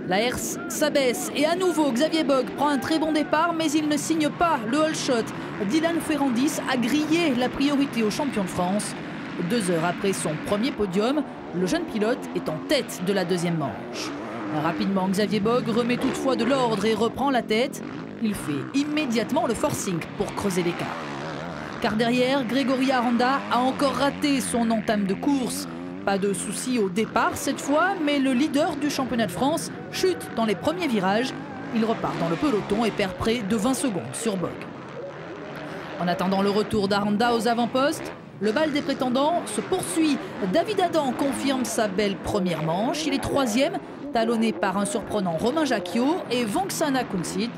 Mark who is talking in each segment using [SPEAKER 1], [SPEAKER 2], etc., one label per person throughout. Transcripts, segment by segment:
[SPEAKER 1] La herse s'abaisse et à nouveau Xavier Bogue prend un très bon départ, mais il ne signe pas le all shot. Dylan Ferrandis a grillé la priorité au champion de France. 2 heures après son premier podium, le jeune pilote est en tête de la deuxième manche. Rapidement, Xavier Bogue remet toutefois de l'ordre et reprend la tête. Il fait immédiatement le forcing pour creuser l'écart. Car derrière, Grégory Aranda a encore raté son entame de course. Pas de souci au départ cette fois, mais le leader du championnat de France chute dans les premiers virages. Il repart dans le peloton et perd près de 20 secondes sur Bogue. En attendant le retour d'Aranda aux avant-postes, le bal des prétendants se poursuit. David Adam confirme sa belle première manche. Il est 3e, talonné par un surprenant Romain Jacquiot et Vongtsana Kunsit.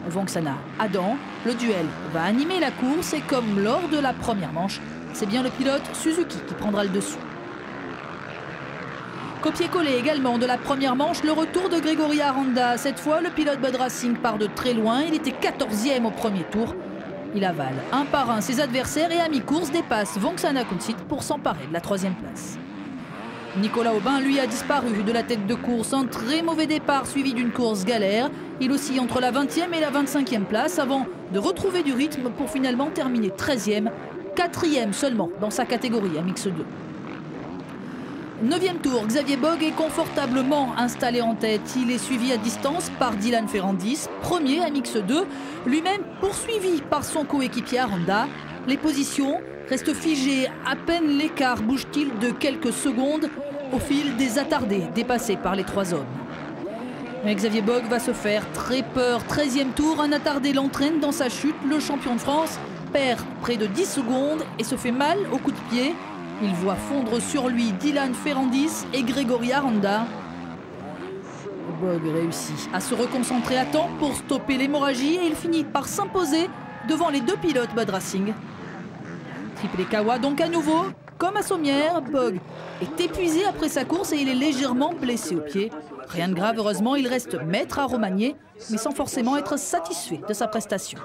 [SPEAKER 1] Vongtsana Adam, le duel va animer la course et comme lors de la première manche, c'est bien le pilote Suzuki qui prendra le dessus. Copier-coller également de la première manche, le retour de Grégory Aranda. Cette fois, le pilote Bud Racing part de très loin. Il était 14e au premier tour. Il avale un par un ses adversaires et à mi-course dépasse Vongtsana Kunsit pour s'emparer de la 3e place. Nicolas Aubin, lui, a disparu de la tête de course. Un très mauvais départ suivi d'une course galère. Il oscille entre la 20e et la 25e place avant de retrouver du rythme pour finalement terminer 13e, 4e seulement dans sa catégorie à Mix 2. 9e tour, Xavier Bogue est confortablement installé en tête. Il est suivi à distance par Dylan Ferrandis, premier à Mix 2, lui-même poursuivi par son coéquipier Aranda. Les positions restent figées, à peine l'écart bouge-t-il de quelques secondes au fil des attardés dépassés par les 3 hommes. Mais Xavier Bogue va se faire très peur. 13e tour, un attardé l'entraîne dans sa chute. Le champion de France perd près de 10 secondes et se fait mal au coup de pied. Il voit fondre sur lui Dylan Ferrandis et Grégory Aranda. Bogue réussit à se reconcentrer à temps pour stopper l'hémorragie et il finit par s'imposer devant les 2 pilotes Bud Racing. Triplé Kawa donc à nouveau, comme à Sommières, Bogue est épuisé après sa course et il est légèrement blessé au pied. Rien de grave, heureusement, il reste maître à Romagné, mais sans forcément être satisfait de sa prestation.